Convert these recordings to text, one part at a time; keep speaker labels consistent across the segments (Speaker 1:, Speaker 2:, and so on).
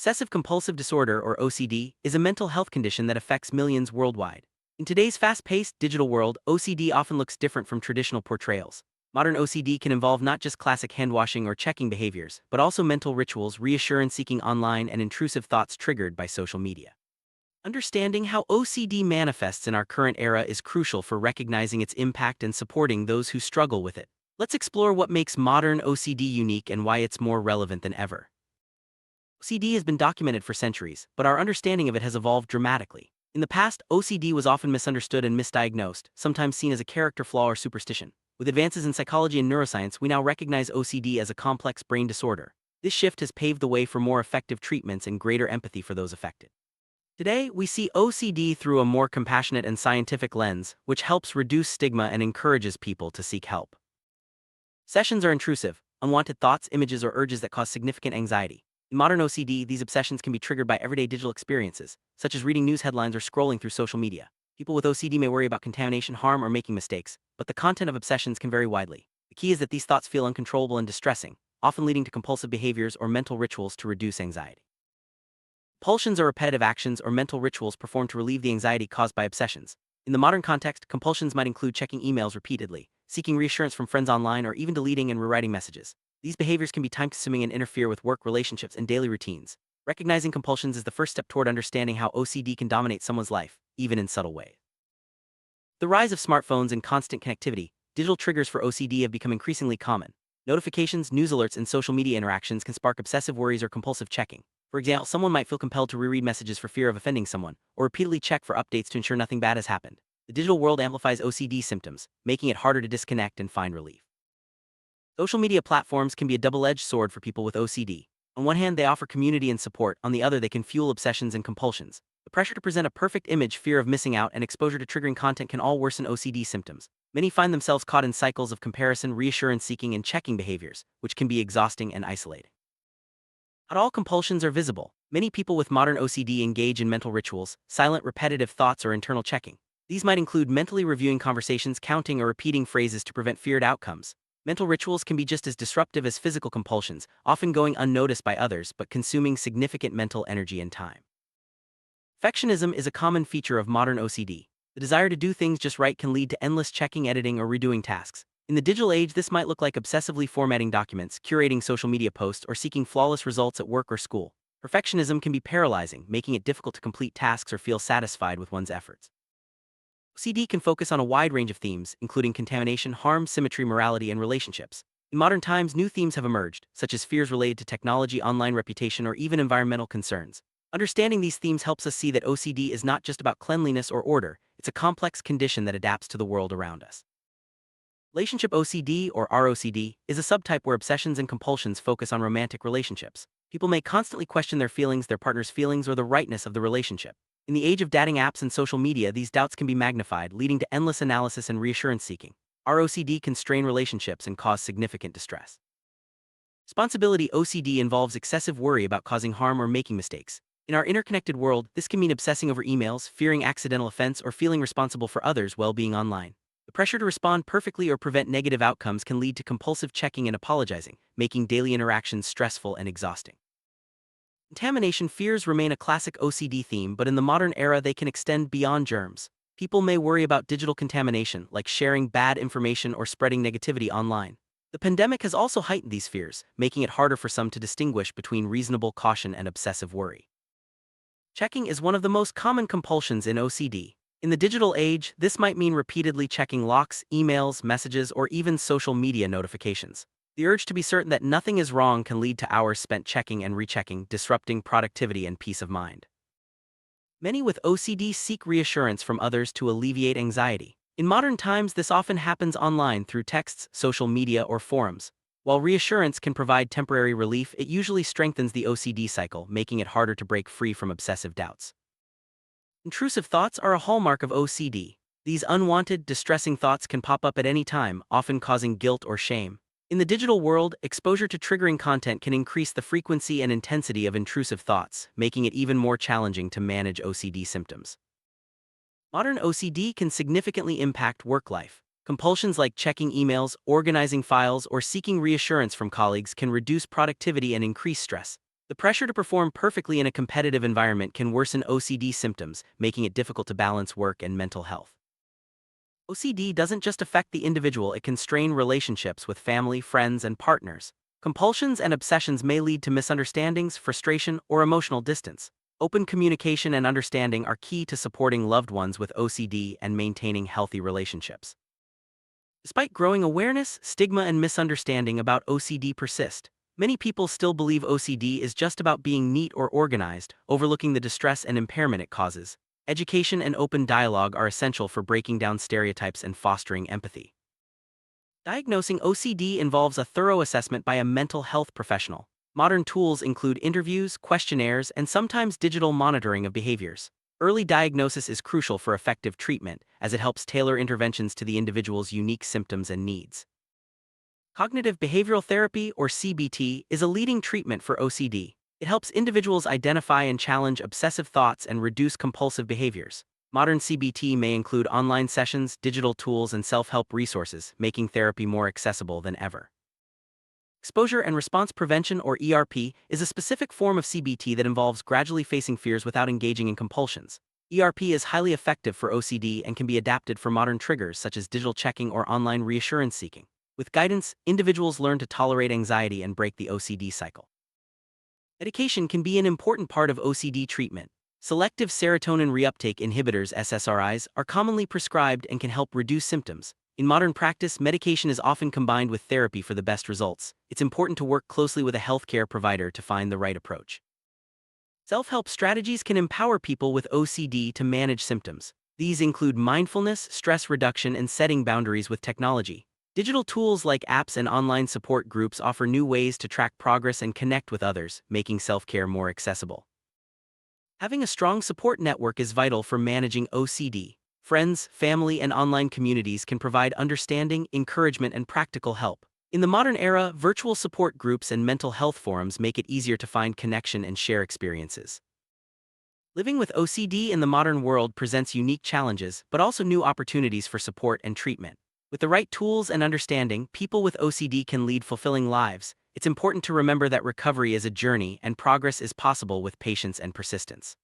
Speaker 1: Obsessive-compulsive disorder, or OCD, is a mental health condition that affects millions worldwide. In today's fast-paced digital world, OCD often looks different from traditional portrayals. Modern OCD can involve not just classic hand-washing or checking behaviors, but also mental rituals, reassurance-seeking online, and intrusive thoughts triggered by social media. Understanding how OCD manifests in our current era is crucial for recognizing its impact and supporting those who struggle with it. Let's explore what makes modern OCD unique and why it's more relevant than ever. OCD has been documented for centuries, but our understanding of it has evolved dramatically. In the past, OCD was often misunderstood and misdiagnosed, sometimes seen as a character flaw or superstition. With advances in psychology and neuroscience, we now recognize OCD as a complex brain disorder. This shift has paved the way for more effective treatments and greater empathy for those affected. Today, we see OCD through a more compassionate and scientific lens, which helps reduce stigma and encourages people to seek help. Obsessions are intrusive, unwanted thoughts, images, or urges that cause significant anxiety. In modern OCD, these obsessions can be triggered by everyday digital experiences, such as reading news headlines or scrolling through social media. People with OCD may worry about contamination, harm, or making mistakes, but the content of obsessions can vary widely. The key is that these thoughts feel uncontrollable and distressing, often leading to compulsive behaviors or mental rituals to reduce anxiety. Compulsions are repetitive actions or mental rituals performed to relieve the anxiety caused by obsessions. In the modern context, compulsions might include checking emails repeatedly, seeking reassurance from friends online, or even deleting and rewriting messages. These behaviors can be time-consuming and interfere with work, relationships, and daily routines. Recognizing compulsions is the first step toward understanding how OCD can dominate someone's life, even in subtle ways. The rise of smartphones and constant connectivity, digital triggers for OCD have become increasingly common. Notifications, news alerts, and social media interactions can spark obsessive worries or compulsive checking. For example, someone might feel compelled to reread messages for fear of offending someone, or repeatedly check for updates to ensure nothing bad has happened. The digital world amplifies OCD symptoms, making it harder to disconnect and find relief. Social media platforms can be a double-edged sword for people with OCD. On one hand, they offer community and support. On the other, they can fuel obsessions and compulsions. The pressure to present a perfect image, fear of missing out, and exposure to triggering content can all worsen OCD symptoms. Many find themselves caught in cycles of comparison, reassurance-seeking, and checking behaviors, which can be exhausting and isolating. Not all compulsions are visible. Many people with modern OCD engage in mental rituals, silent repetitive thoughts, or internal checking. These might include mentally reviewing conversations, counting, or repeating phrases to prevent feared outcomes. Mental rituals can be just as disruptive as physical compulsions, often going unnoticed by others but consuming significant mental energy and time. Perfectionism is a common feature of modern OCD. The desire to do things just right can lead to endless checking, editing, or redoing tasks. In the digital age, this might look like obsessively formatting documents, curating social media posts, or seeking flawless results at work or school. Perfectionism can be paralyzing, making it difficult to complete tasks or feel satisfied with one's efforts. OCD can focus on a wide range of themes, including contamination, harm, symmetry, morality, and relationships. In modern times, new themes have emerged, such as fears related to technology, online reputation, or even environmental concerns. Understanding these themes helps us see that OCD is not just about cleanliness or order, it's a complex condition that adapts to the world around us. Relationship OCD, or ROCD, is a subtype where obsessions and compulsions focus on romantic relationships. People may constantly question their feelings, their partner's feelings, or the rightness of the relationship. In the age of dating apps and social media, these doubts can be magnified, leading to endless analysis and reassurance seeking. ROCD can strain relationships and cause significant distress. Responsibility OCD involves excessive worry about causing harm or making mistakes. In our interconnected world, this can mean obsessing over emails, fearing accidental offense, or feeling responsible for others' well-being online. The pressure to respond perfectly or prevent negative outcomes can lead to compulsive checking and apologizing, making daily interactions stressful and exhausting. Contamination fears remain a classic OCD theme, but in the modern era they can extend beyond germs. People may worry about digital contamination, like sharing bad information or spreading negativity online. The pandemic has also heightened these fears, making it harder for some to distinguish between reasonable caution and obsessive worry. Checking is one of the most common compulsions in OCD. In the digital age, this might mean repeatedly checking locks, emails, messages, or even social media notifications. The urge to be certain that nothing is wrong can lead to hours spent checking and rechecking, disrupting productivity and peace of mind. Many with OCD seek reassurance from others to alleviate anxiety. In modern times, this often happens online through texts, social media, or forums. While reassurance can provide temporary relief, it usually strengthens the OCD cycle, making it harder to break free from obsessive doubts. Intrusive thoughts are a hallmark of OCD. These unwanted, distressing thoughts can pop up at any time, often causing guilt or shame. In the digital world, exposure to triggering content can increase the frequency and intensity of intrusive thoughts, making it even more challenging to manage OCD symptoms. Modern OCD can significantly impact work life. Compulsions like checking emails, organizing files, or seeking reassurance from colleagues can reduce productivity and increase stress. The pressure to perform perfectly in a competitive environment can worsen OCD symptoms, making it difficult to balance work and mental health. OCD doesn't just affect the individual, it can strain relationships with family, friends, and partners. Compulsions and obsessions may lead to misunderstandings, frustration, or emotional distance. Open communication and understanding are key to supporting loved ones with OCD and maintaining healthy relationships. Despite growing awareness, stigma and misunderstanding about OCD persist. Many people still believe OCD is just about being neat or organized, overlooking the distress and impairment it causes. Education and open dialogue are essential for breaking down stereotypes and fostering empathy. Diagnosing OCD involves a thorough assessment by a mental health professional. Modern tools include interviews, questionnaires, and sometimes digital monitoring of behaviors. Early diagnosis is crucial for effective treatment, as it helps tailor interventions to the individual's unique symptoms and needs. Cognitive behavioral therapy, or CBT, is a leading treatment for OCD. It helps individuals identify and challenge obsessive thoughts and reduce compulsive behaviors. Modern CBT may include online sessions, digital tools, and self-help resources, making therapy more accessible than ever. Exposure and response prevention, or ERP, is a specific form of CBT that involves gradually facing fears without engaging in compulsions. ERP is highly effective for OCD and can be adapted for modern triggers such as digital checking or online reassurance seeking. With guidance, individuals learn to tolerate anxiety and break the OCD cycle. Medication can be an important part of OCD treatment. Selective serotonin reuptake inhibitors (SSRIs) are commonly prescribed and can help reduce symptoms. In modern practice, medication is often combined with therapy for the best results. It's important to work closely with a healthcare provider to find the right approach. Self-help strategies can empower people with OCD to manage symptoms. These include mindfulness, stress reduction, and setting boundaries with technology. Digital tools like apps and online support groups offer new ways to track progress and connect with others, making self-care more accessible. Having a strong support network is vital for managing OCD. Friends, family, and online communities can provide understanding, encouragement, and practical help. In the modern era, virtual support groups and mental health forums make it easier to find connection and share experiences. Living with OCD in the modern world presents unique challenges, but also new opportunities for support and treatment. With the right tools and understanding, people with OCD can lead fulfilling lives. It's important to remember that recovery is a journey and progress is possible with patience and persistence.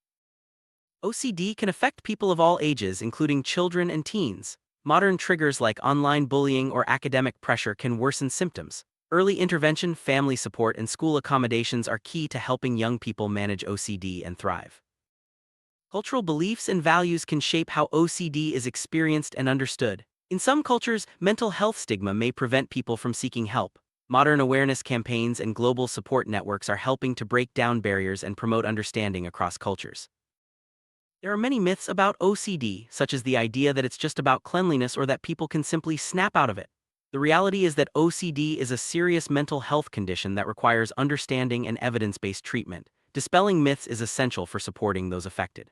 Speaker 1: OCD can affect people of all ages, including children and teens. Modern triggers like online bullying or academic pressure can worsen symptoms. Early intervention, family support, and school accommodations are key to helping young people manage OCD and thrive. Cultural beliefs and values can shape how OCD is experienced and understood. In some cultures, mental health stigma may prevent people from seeking help. Modern awareness campaigns and global support networks are helping to break down barriers and promote understanding across cultures. There are many myths about OCD, such as the idea that it's just about cleanliness or that people can simply snap out of it. The reality is that OCD is a serious mental health condition that requires understanding and evidence-based treatment. Dispelling myths is essential for supporting those affected.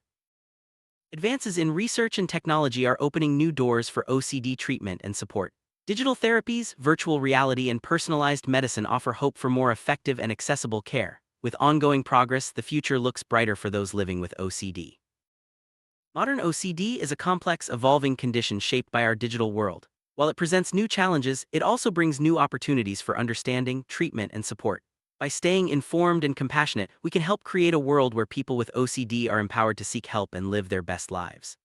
Speaker 1: Advances in research and technology are opening new doors for OCD treatment and support. Digital therapies, virtual reality, and personalized medicine offer hope for more effective and accessible care. With ongoing progress, the future looks brighter for those living with OCD. Modern OCD is a complex, evolving condition shaped by our digital world. While it presents new challenges, it also brings new opportunities for understanding, treatment, and support. By staying informed and compassionate, we can help create a world where people with OCD are empowered to seek help and live their best lives.